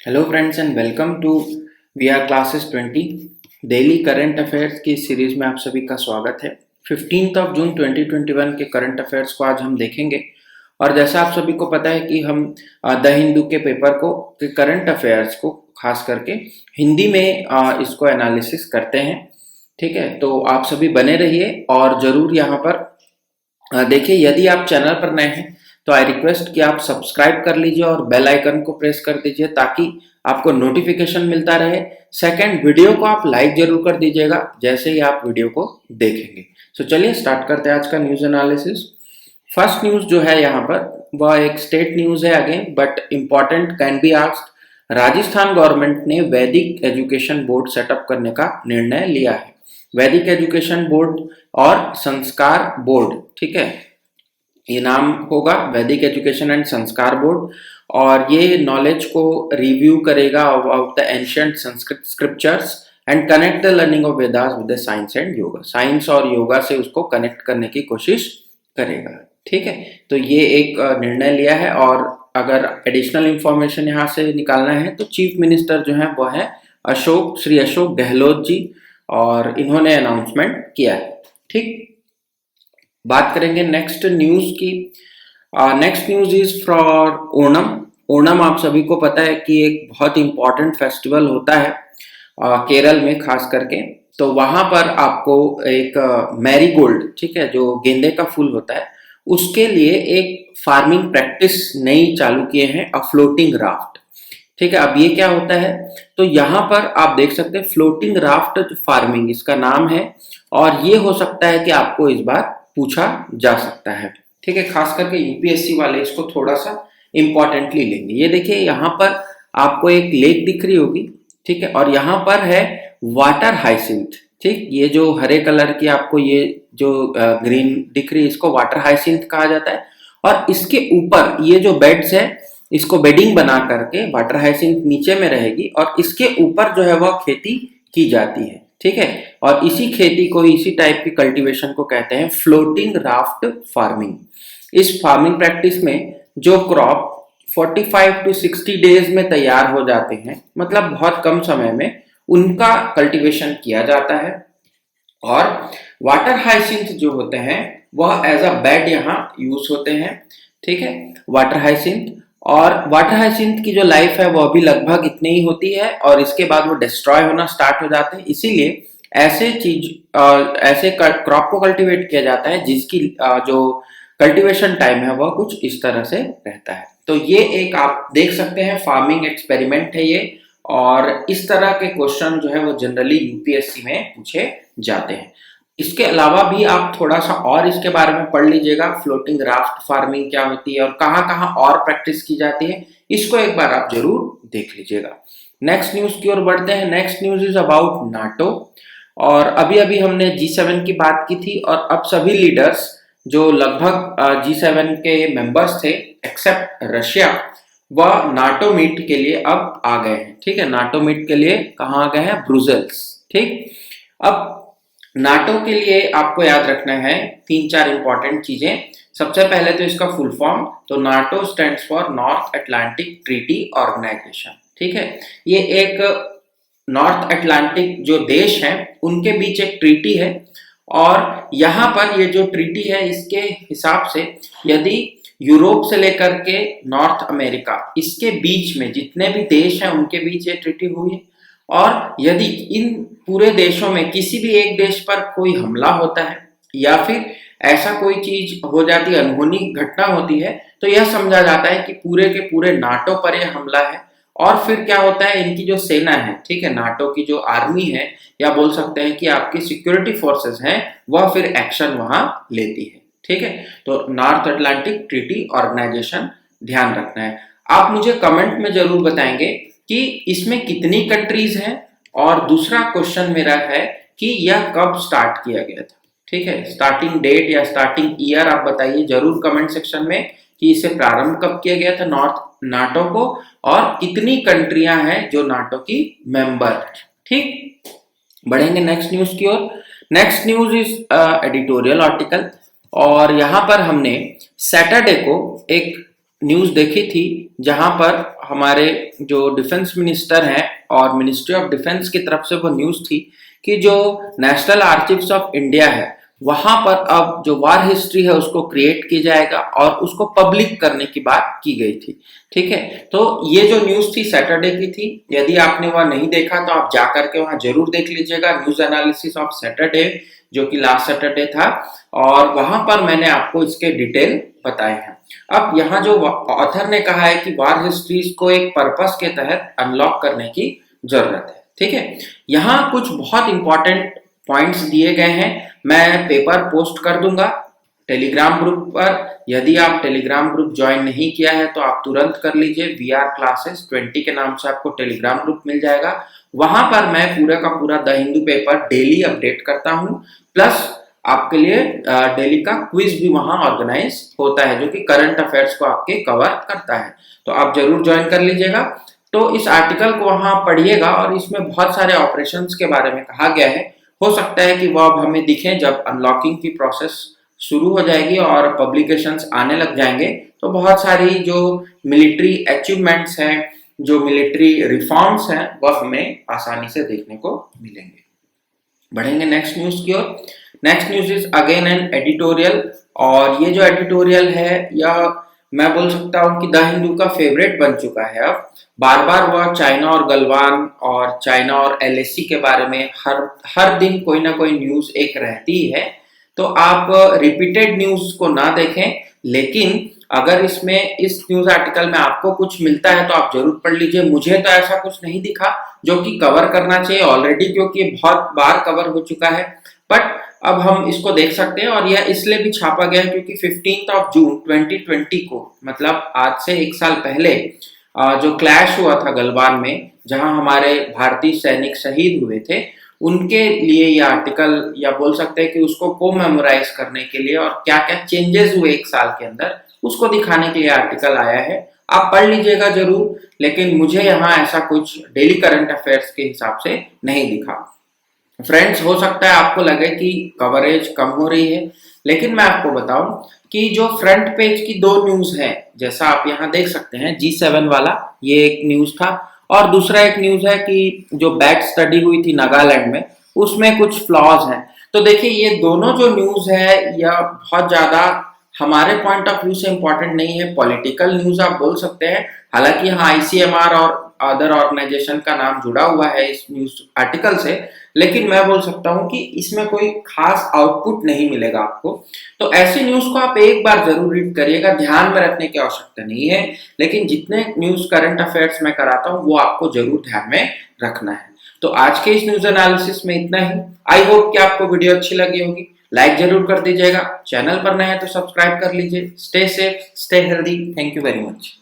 Hello friends and welcome to we are classes 20 daily current affairs की series में आप सभी का स्वागत है। 15 जून 2021 के करंट अफेयर्स को आज हम देखेंगे। और जैसा आप सभी को पता है कि हम द हिंदू के पेपर को के करंट अफेयर्स को खास करके हिंदी में इसको एनालिसिस करते हैं। ठीक है, तो आप सभी बने रहिए और जरूर यहाँ पर देखिए। यदि आप चैनल पर नए हैं तो आई रिक्वेस्ट कि आप सब्सक्राइब कर लीजिए और बेल आइकन को प्रेस कर दीजिए ताकि आपको नोटिफिकेशन मिलता रहे। सेकंड, वीडियो को आप लाइक जरूर कर दीजिएगा जैसे ही आप वीडियो को देखेंगे। सो चलिए स्टार्ट करते हैं आज का न्यूज एनालिसिस। फर्स्ट न्यूज जो है यहाँ पर वह एक स्टेट न्यूज है again, but important can be asked. Rajasthan government ने वैदिक एजुकेशन बोर्ड सेटअप करने का निर्णय लिया है। वैदिक एजुकेशन बोर्ड और संस्कार बोर्ड, ठीक है, ये नाम होगा वैदिक एजुकेशन एंड संस्कार बोर्ड। और ये नॉलेज को रिव्यू करेगा about the ancient Sanskrit scriptures and connect the learning of Vedas with the science and yoga. Science और योगा से उसको कनेक्ट करने की कोशिश करेगा। ठीक है, तो ये एक निर्णय लिया है। और अगर एडिशनल इंफॉर्मेशन यहाँ से निकालना है तो चीफ मिनिस्टर जो है वो है श्री अशोक गहलोत जी, और इन्होंने अनाउंसमेंट किया है। ठीक, बात करेंगे नेक्स्ट न्यूज की। Next news is for Onam. Onam आप सभी को पता है कि एक बहुत इंपॉर्टेंट फेस्टिवल होता है केरल में खास करके। तो वहां पर आपको एक मैरीगोल्ड, ठीक है, जो गेंदे का फूल होता है, उसके लिए एक फार्मिंग प्रैक्टिस नई चालू किए हैं, अ फ्लोटिंग राफ्ट। ठीक है, अब ये क्या होता है, तो यहाँ पर आप देख सकते हैं फ्लोटिंग राफ्ट फार्मिंग इसका नाम है। और ये हो सकता है कि आपको इस बार पूछा जा सकता है। ठीक है, खास करके यूपीएससी वाले इसको थोड़ा सा इंपॉर्टेंटली लेंगे। ये देखिए यहाँ पर आपको एक लेक दिख रही होगी, ठीक है, और यहाँ पर है वाटर हाइसिंथ। ठीक, ये जो हरे कलर की आपको ये जो ग्रीन दिख रही है इसको वाटर हाइसिंथ कहा जाता है। और इसके ऊपर ये जो बेड्स है इसको बेडिंग बना करके वाटर हाइसिंथ नीचे में रहेगी और इसके ऊपर जो है वह खेती की जाती है। ठीक है, और इसी खेती को, इसी टाइप की कल्टीवेशन को कहते हैं फ्लोटिंग राफ्ट फार्मिंग। इस फार्मिंग प्रैक्टिस में जो क्रॉप 45 to 60 डेज में तैयार हो जाते हैं, मतलब बहुत कम समय में उनका कल्टीवेशन किया जाता है। और वाटर हाइसिंथ जो होते हैं वह एज अ बेड यहाँ यूज होते हैं। ठीक है, वाटर हाइसिंथ। और वाटर हाइसिंथ की जो लाइफ है वह भी लगभग इतनी ही होती है और इसके बाद वो डिस्ट्रॉय होना स्टार्ट हो जाते हैं। इसीलिए ऐसे क्रॉप को कल्टीवेट किया जाता है जिसकी जो कल्टीवेशन टाइम है वह कुछ इस तरह से रहता है। तो ये एक आप देख सकते हैं फार्मिंग एक्सपेरिमेंट है ये। और इस तरह के क्वेश्चन जो है वो जनरली यूपीएससी में पूछे जाते हैं। इसके अलावा भी आप थोड़ा सा और इसके बारे में पढ़ लीजिएगा, फ्लोटिंग राफ्ट फार्मिंग क्या होती है और कहाँ कहाँ और प्रैक्टिस की जाती है, इसको एक बार आप जरूर देख लीजिएगा। नेक्स्ट न्यूज की ओर बढ़ते हैं। Next news is about NATO. और अभी अभी हमने G7 की बात की थी और अब सभी लीडर्स जो लगभग G7 के मेंबर्स थे एक्सेप्ट रशिया, वह नाटो मीट के लिए अब आ गए हैं। ठीक है, नाटो मीट के लिए कहाँ आ गए हैं? ब्रुसेल्स। ठीक, अब नाटो के लिए आपको याद रखना है 3-4 इंपॉर्टेंट चीजें। सबसे पहले तो इसका फुल फॉर्म, तो NATO stands for North Atlantic Treaty Organization. ठीक है, ये एक नॉर्थ अटलांटिक जो देश हैं उनके बीच एक ट्रीटी है। और यहाँ पर ये जो ट्रीटी है इसके हिसाब से यदि यूरोप से लेकर के नॉर्थ अमेरिका, इसके बीच में जितने भी देश हैं उनके बीच ये ट्रीटी हुई है। और यदि इन पूरे देशों में किसी भी एक देश पर कोई हमला होता है या फिर ऐसा कोई चीज हो जाती है, अनहोनी घटना होती है, तो यह समझा जाता है कि पूरे के पूरे नाटो पर यह हमला है। और फिर क्या होता है, इनकी जो सेना है, ठीक है, नाटो की जो आर्मी है या बोल सकते हैं कि आपकी सिक्योरिटी फोर्सेस हैं, वह फिर एक्शन वहां लेती है। ठीक है, तो नॉर्थ अटलांटिक ट्रीटी ऑर्गेनाइजेशन ध्यान रखना है। आप मुझे कमेंट में जरूर बताएंगे कि इसमें कितनी कंट्रीज हैं। और दूसरा क्वेश्चन मेरा है कि यह कब स्टार्ट किया गया था। ठीक है, स्टार्टिंग डेट या स्टार्टिंग ईयर आप बताइए जरूर कमेंट सेक्शन में कि इसे प्रारंभ कब किया गया था नाटो को, और कितनी कंट्रियां हैं जो नाटो की मेंबर है। ठीक, बढ़ेंगे नेक्स्ट न्यूज की ओर। Next news is editorial article. और यहाँ पर हमने सैटरडे को एक न्यूज देखी थी जहां पर हमारे जो डिफेंस मिनिस्टर हैं और मिनिस्ट्री ऑफ डिफेंस की तरफ से वो न्यूज थी कि जो नेशनल आर्चिव्स ऑफ इंडिया है वहां पर अब जो वार हिस्ट्री है उसको क्रिएट की जाएगा और उसको पब्लिक करने की बात की गई थी। ठीक है, तो ये जो न्यूज थी सैटरडे की थी। यदि आपने वह नहीं देखा तो आप जाकर के वहां जरूर देख लीजिएगा, न्यूज एनालिसिस ऑफ सैटरडे, जो कि लास्ट सैटरडे था, और वहां पर मैंने आपको इसके डिटेल बताए हैं। अब यहाँ जो ऑथर ने कहा है कि वार हिस्ट्रीज को एक पर्पस के तहत अनलॉक करने की जरूरत है। ठीक है, यहाँ कुछ बहुत इंपॉर्टेंट पॉइंट्स दिए गए हैं। मैं पेपर पोस्ट कर दूंगा टेलीग्राम ग्रुप पर। यदि आप टेलीग्राम ग्रुप ज्वाइन नहीं किया है तो आप तुरंत कर लीजिए। VR क्लासेस 20 के नाम से आपको टेलीग्राम ग्रुप मिल जाएगा। वहां पर मैं पूरा का पूरा the Hindu paper daily update करता हूं, प्लस आपके लिए डेली का क्विज भी वहां ऑर्गेनाइज होता है जो कि करंट अफेयर्स को आपके कवर करता है। तो आप जरूर ज्वाइन कर लीजिएगा। तो इस आर्टिकल को वहां पढ़िएगा और इसमें बहुत सारे ऑपरेशंस के बारे में कहा गया है। हो सकता है कि वो अब हमें दिखे जब अनलॉकिंग की प्रोसेस शुरू हो जाएगी और पब्लिकेशंस आने लग जाएंगे, तो बहुत सारी जो मिलिट्री अचीवमेंट्स हैं, जो मिलिट्री रिफॉर्म्स हैं, वह हमें आसानी से देखने को मिलेंगे। बढ़ेंगे नेक्स्ट न्यूज की ओर। Next news is again an editorial, और ये जो एडिटोरियल है यह मैं बोल सकता हूँ कि द हिंदू का फेवरेट बन चुका है। अब बार बार वह चाइना और गलवान और चाइना और LAC के बारे में हर दिन कोई ना कोई न्यूज एक रहती है। तो आप रिपीटेड न्यूज को ना देखें, लेकिन अगर इसमें इस न्यूज आर्टिकल में आपको कुछ मिलता है तो आप जरूर पढ़ लीजिए। मुझे तो ऐसा कुछ नहीं दिखा जो कि कवर करना चाहिए ऑलरेडी, क्योंकि बहुत बार कवर हो चुका है। बट अब हम इसको देख सकते हैं, और यह इसलिए भी छापा गया क्योंकि 15 जून 2020 को, मतलब आज से एक साल पहले, जो क्लैश हुआ था गलवान में, जहां हमारे भारतीय सैनिक शहीद हुए थे, उनके लिए यह आर्टिकल, या बोल सकते हैं कि उसको कोमेमोराइज करने के लिए और क्या क्या चेंजेस हुए एक साल के अंदर, उसको दिखाने के लिए आर्टिकल आया है। आप पढ़ लीजिएगा जरूर, लेकिन मुझे यहाँ ऐसा कुछ डेली करंट अफेयर्स के हिसाब से नहीं दिखा। फ्रेंड्स, हो सकता है आपको लगे कि कवरेज कम हो रही है, लेकिन मैं आपको बताऊं कि जो फ्रंट पेज की दो न्यूज है, जैसा आप यहाँ देख सकते हैं, G7 वाला ये एक न्यूज था, और दूसरा एक न्यूज है कि जो बैट स्टडी हुई थी नागालैंड में, उसमें कुछ फ्लॉज हैं। तो देखिए, ये दोनों जो न्यूज है यह बहुत ज्यादा हमारे पॉइंट ऑफ व्यू से इंपॉर्टेंट नहीं है, पॉलिटिकल न्यूज आप बोल सकते हैं। हालांकि यहाँ ICMR और अदर ऑर्गेनाइजेशन का नाम जुड़ा हुआ है इस न्यूज आर्टिकल से, लेकिन मैं बोल सकता हूं कि इसमें कोई खास आउटपुट नहीं मिलेगा आपको। तो ऐसी न्यूज को आप एक बार जरूर रीड करिएगा, ध्यान में रखने की आवश्यकता नहीं है, लेकिन जितने न्यूज करंट अफेयर्स मैं कराता हूं वो आपको जरूर ध्यान में रखना है। तो आज के इस न्यूज एनालिसिस में इतना ही। आई होप कि आपको वीडियो अच्छी लगी होगी। लाइक जरूर कर दीजिएगा, चैनल पर नए हैं तो सब्सक्राइब कर लीजिए। Stay safe, stay healthy. Thank you very much.